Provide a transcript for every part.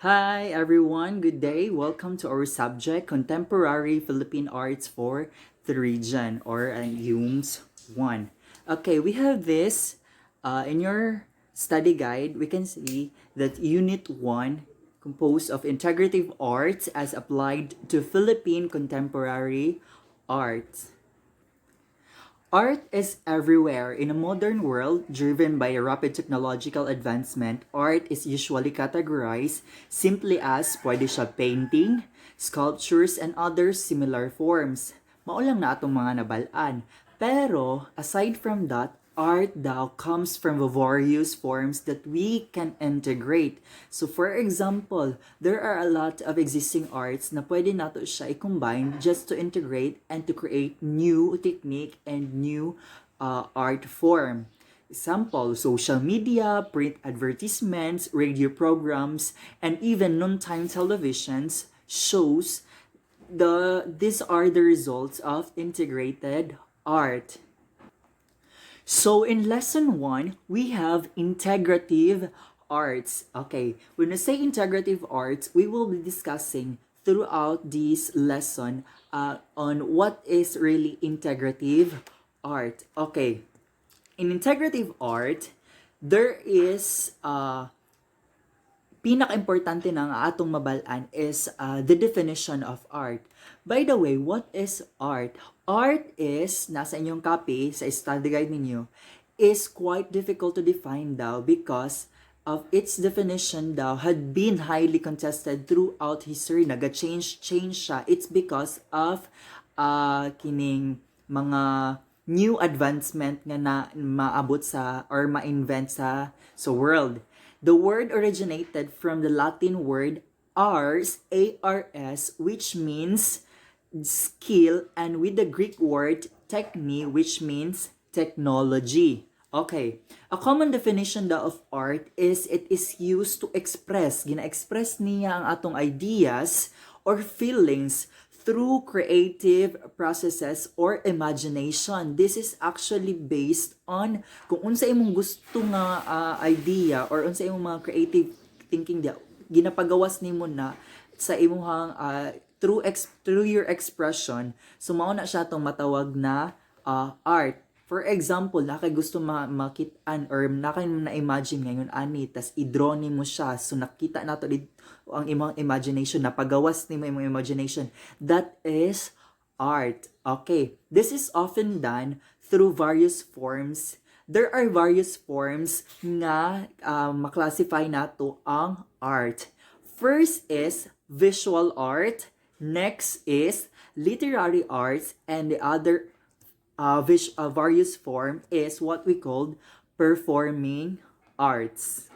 Hi everyone, good day. Welcome to our subject, Contemporary Philippine Arts for the region or UMS 1. Okay, we have this in your study guide. We can see that Unit 1 composed of integrative arts as applied to Philippine contemporary arts. Art is everywhere. In a modern world driven by a rapid technological advancement, art is usually categorized simply as pwede siya painting, sculptures, and other similar forms. Maulang na atong mga nabalaan. Pero, aside from that, art daw comes from the various forms that we can integrate. So for example, there are a lot of existing arts na pwede nato siya i-combine just to integrate and to create new technique and new art form. Example, social media, print advertisements, radio programs, and even non-time televisions shows these are the results of integrated art. So in lesson 1, we have integrative arts. Okay, when we say integrative arts, we will be discussing throughout this lesson on what is really integrative art. Okay, in integrative art, there is pinaka-importante na nga atong mabalaan is the definition of art. By the way, what is art? Art is, nasa inyong copy, sa study guide ninyo, is quite difficult to define daw because of its definition daw had been highly contested throughout history. Change siya. It's because of kining mga new advancement nga na maabot sa or ma-invent sa world. The word originated from the Latin word ars, A-R-S, which means skill, and with the Greek word techne, which means technology. Okay, a common definition daw of art is it is used to express, gina-express niya ang atong ideas or feelings through creative processes or imagination. This is actually based on kung unsa imong gusto nga idea or unsa imong mga creative thinking dia ginapagawas nimo na sa imong through your expression. So mao na siya tong matawag na art. For example, nakay gusto makitaan or nakay na-imagine ngayon ani tas i-draw nimo siya. So nakita nato dito ang imong imagination, napagawas nimo imong imagination. That is art. Okay, this is often done through various forms. There are various forms nga maklasify nato ang art. First is visual art, next is literary arts, and the other various form is what we called performing arts.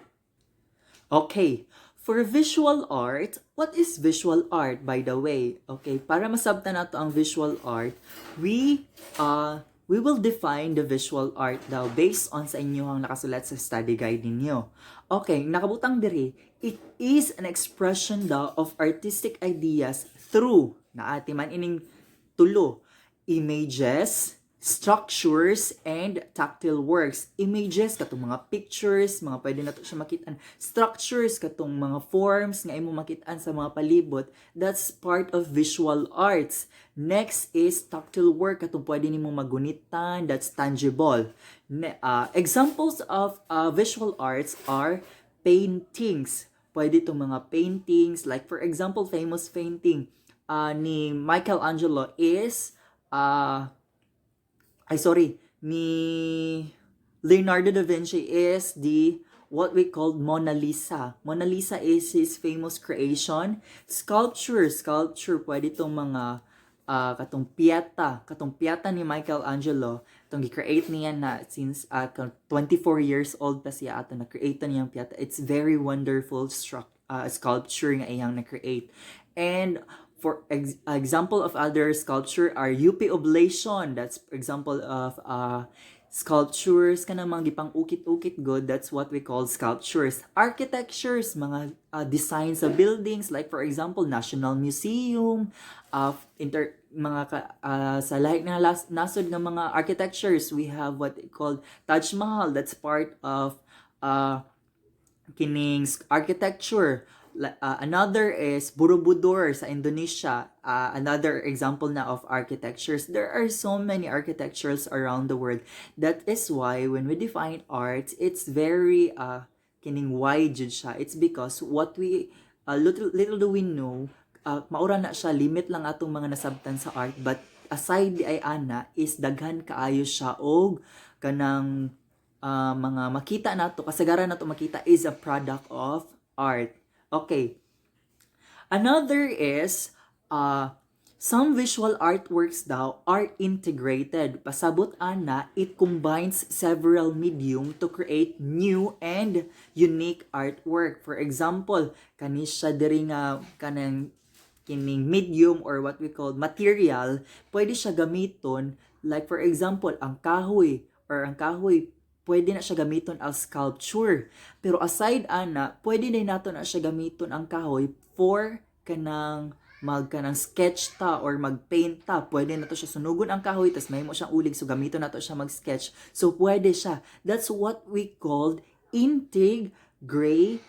Okay, for visual art, what is visual art by the way? Okay, para masabtan nato ang visual art, we will define the visual art daw based on sa inyong nakasulat sa study guide ninyo. Okay, nakabutang diri, it is an expression daw of artistic ideas through naati man ining tulo, images, structures, and tactile works. Images, katong mga pictures, mga pwede na to siya makitaan. Structures, katong mga forms nga imo makitaan sa mga palibot. That's part of visual arts. Next is tactile work, katong pwede nimo magunitan. That's tangible. Examples of visual arts are paintings. Pwede itong mga paintings. Like for example, famous painting ni Michelangelo is ni Leonardo da Vinci is the what we call Mona Lisa. Mona Lisa is his famous creation. Sculpture, pwede itong mga katong pieta ni Michelangelo. Itong gi-create niya na since 24 years old pa siya ato na-create niya ang pieta. It's very wonderful sculpture nga iyang na-create. And for example of other sculpture are UP Oblation. That's example of sculptures kana mga gipang ukit-ukit good. That's what we call sculptures. Architectures, mga designs of buildings like for example National Museum of sa lahi na nasod nga mga architectures. We have what we call Taj Mahal. That's part of kining architecture. Another is Borobudur sa Indonesia. Another example na of architectures. There are so many architectures around the world. That is why when we define arts, it's very kining wide jud siya. It's because what we little do we know, maura na siya, limit lang atong mga nasabtan sa art, but aside di ay ana is daghan kaayo siya og kanang mga makita nato, kasagaran nato makita is a product of art. Okay. Another is some visual artworks daw are integrated. Pasabot ana, it combines several medium to create new and unique artwork. For example, kani siya diri nga kanang kining medium or what we call material, pwede siya gamiton, like for example, ang kahoy pwede na siya gamiton as sculpture. Pero aside ana, pwede na nato na siya gamiton ang kahoy for kanang sketch ta or magpaint ta. Pwede na to siya sunugon ang kahoy tas mahimo siyang ulig, so gamiton na to siya mag-sketch. So pwede siya. That's what we called integrated.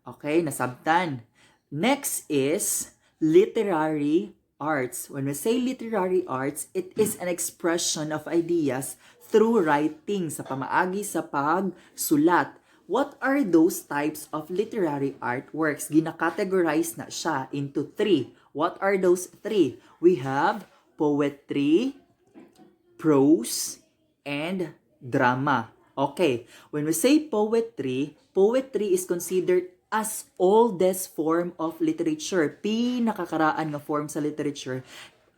Okay, nasabtan. Next is literary arts. When we say literary arts, it is an expression of ideas through writing, sa pamaagi sa pagsulat. What are those types of literary artworks? Gina-categorize na siya into 3. What are those 3? We have poetry, prose, and drama. Okay, when we say poetry is considered as oldest form of literature, pinakakaraan nga form sa literature,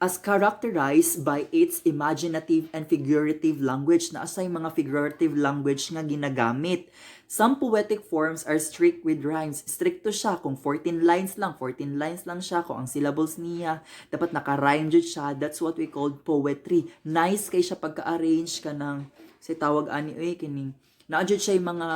as characterized by its imaginative and figurative language. Na asay mga figurative language nga ginagamit. Some poetic forms are strict with rhymes. Stricto siya kung 14 lines lang siya. Kung ang syllables niya dapat naka-rhyme jud siya. That's what we call poetry. Nice kay siya pagka-arrange ka ng say tawag ani kining naadjud siya yung mga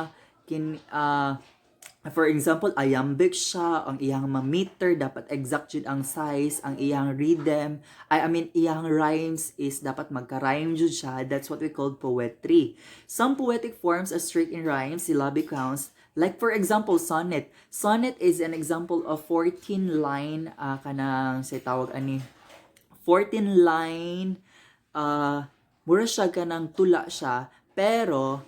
for example, iambic siya, ang iyang meter dapat exact jud ang size, ang iyang rhythm, iyang rhymes is dapat magka-rhyme jud siya. That's what we call poetry. Some poetic forms are strict in rhymes, syllabic counts, like for example, sonnet. Sonnet is an example of 14 line kanang say tawag ani 14 line mura siya kanang tula siya, pero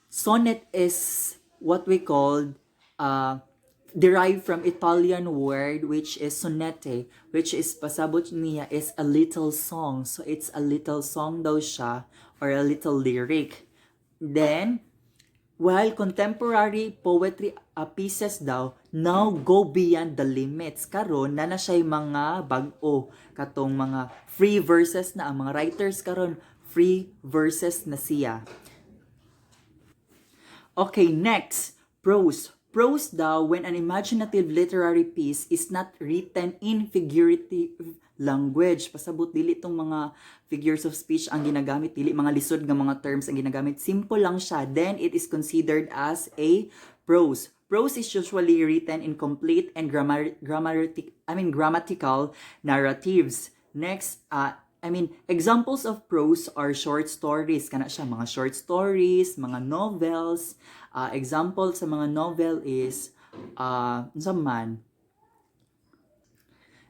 sonnet is what we call derived from Italian word which is sonette, which is pasabot niya is a little song. So it's a little song daw siya or a little lyric. Then while contemporary poetry pieces daw now go beyond the limits. Karon na siya mga bag-o katong mga free verses na, ang mga writers karon free verses na siya. Okay, next, prose. Prose daw when an imaginative literary piece is not written in figurative language. Pasabot dili tong mga figures of speech ang ginagamit, dili mga lisod nga mga terms ang ginagamit. Simple lang siya. Then it is considered as a prose. Prose is usually written in complete and grammatical narratives. Next, examples of prose are short stories. Kana siya, mga short stories, mga novels. Example sa mga novel is,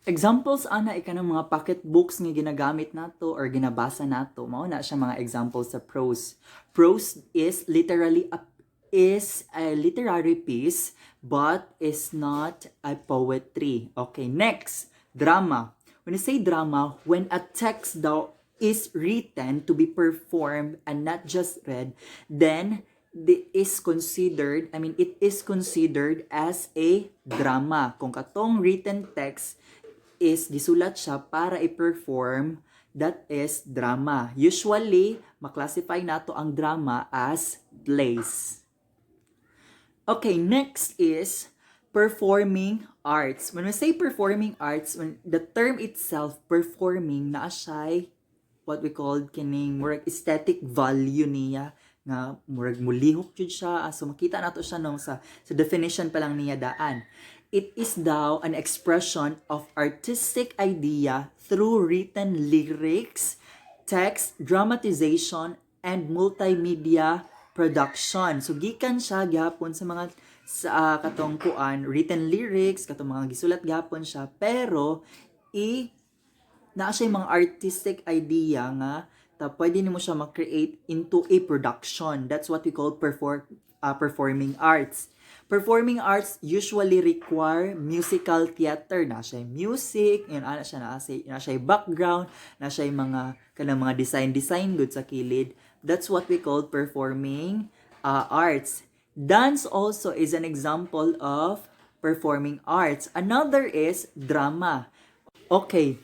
examples ana ikanang mga pocket books nga ginagamit nato or ginabasa nato. Mao na siya mga examples sa prose. Prose is a literary piece but is not a poetry. Okay, next, drama. When you say drama, when a text daw is written to be performed and not just read, then it is considered as a drama. Kung katong written text is gisulat siya para i-perform, that is drama. Usually, maklasify nato ang drama as plays. Okay, next is performing arts. When we say performing arts, when the term itself, performing, naa siya what we call kining murag aesthetic value niya nga murag mulihok jud siya. So makita nato siya sa definition pa lang niya daan. It is daw an expression of artistic idea through written lyrics, text, dramatization, and multimedia production. So gikan siya gyapon sa mga sa katong kuan written lyrics katong mga gisulat gapon siya, pero naa siya yung mga artistic idea nga pwede nimo siya ma-create into a production. That's what we call performing arts. Performing arts usually require musical theater. Na siya yung music, yun, na siya yung background, na siya yung mga design good sa kilid. That's what we call performing arts. Dance also is an example of performing arts. Another is drama. Okay,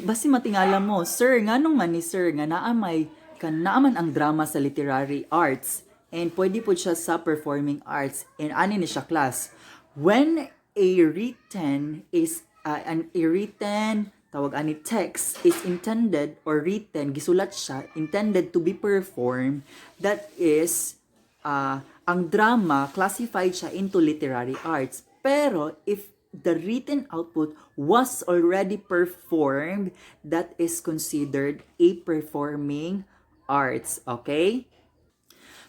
basi matingala mo, sir, nganong man ni sir nga naaman ang drama sa literary arts and pwede po siya sa performing arts and ani ni siya class. When a written is a written tawag ani text is intended or written gisulat siya intended to be performed, that is ang drama classified siya into literary arts. Pero if the written output was already performed, that is considered a performing arts, okay?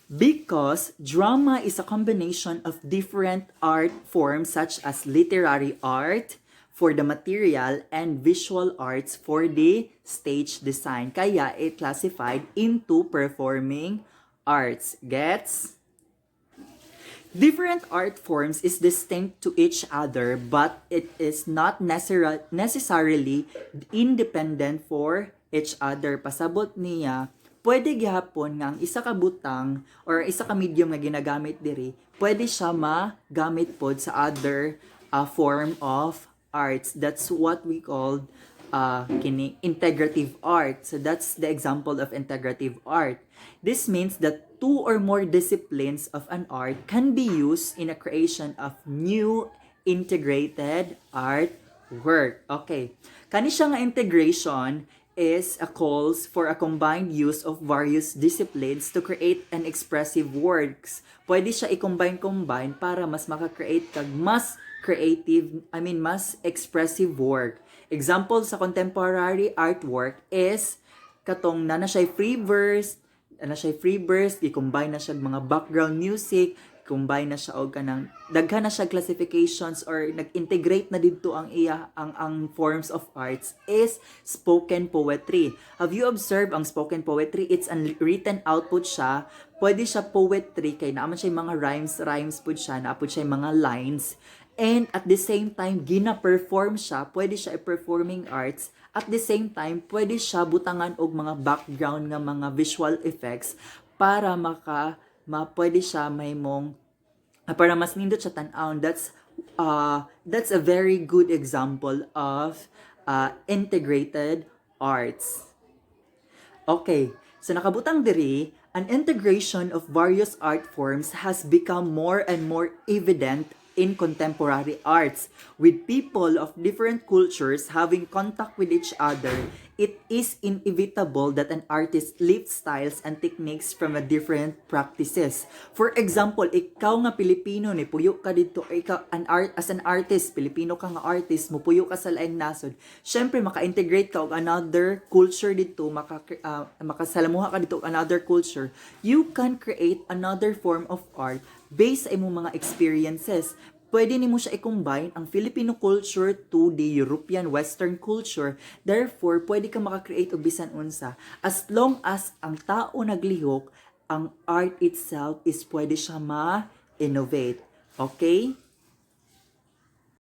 Because drama is a combination of different art forms such as literary art for the material and visual arts for the stage design. Kaya it classified into performing arts. Gets? Different art forms is distinct to each other, but it is not necessarily independent for each other. Pasabot niya, pwede gihapon nga ang isa ka butang or isa ka medium nga ginagamit diri, pwede siya magamit pod sa other form of arts. That's what we call integrative art. So that's the example of integrative art. This means that two or more disciplines of an art can be used in a creation of new integrated art work. Okay. Kani siya nga integration is a calls for a combined use of various disciplines to create an expressive works. Pwede siya i-combine para mas maka-create kag mas creative, mas expressive work. Example sa contemporary artwork is katong na siya free verse, i-combine na siya mga background music, combine na siya og kanang daghan na siya classifications or nag-integrate na didto ang forms of arts is spoken poetry. Have you observed ang spoken poetry? It's a written output siya. Pwede siya poetry kay naaman siya mga rhymes pud siya, naapod siya mga lines. And at the same time, gina-perform siya, pwede siya performing arts. At the same time, pwede siya butangan og mga background nga mga visual effects para pwede siya para mas nindot siya tan-awon. That's a very good example of integrated arts. Okay, so nakabutang diri, an integration of various art forms has become more and more evident in contemporary arts. With people of different cultures having contact with each other, it is inevitable that an artist lifts styles and techniques from a different practices. For example, ikaw nga Pilipino ni puyo ka dito, as an artist, Pilipino ka nga artist, mo puyo ka sa laing nasod. Syempre maka-integrate ka og another culture dito, makasalamuha ka dito og another culture. You can create another form of art based sa imong mga experiences. Pwede nimo siya i-combine ang Filipino culture to the European Western culture. Therefore, pwede ka maka-create og bisan unsa. As long as ang tao naglihok, ang art itself is pwede siya ma-innovate. Okay?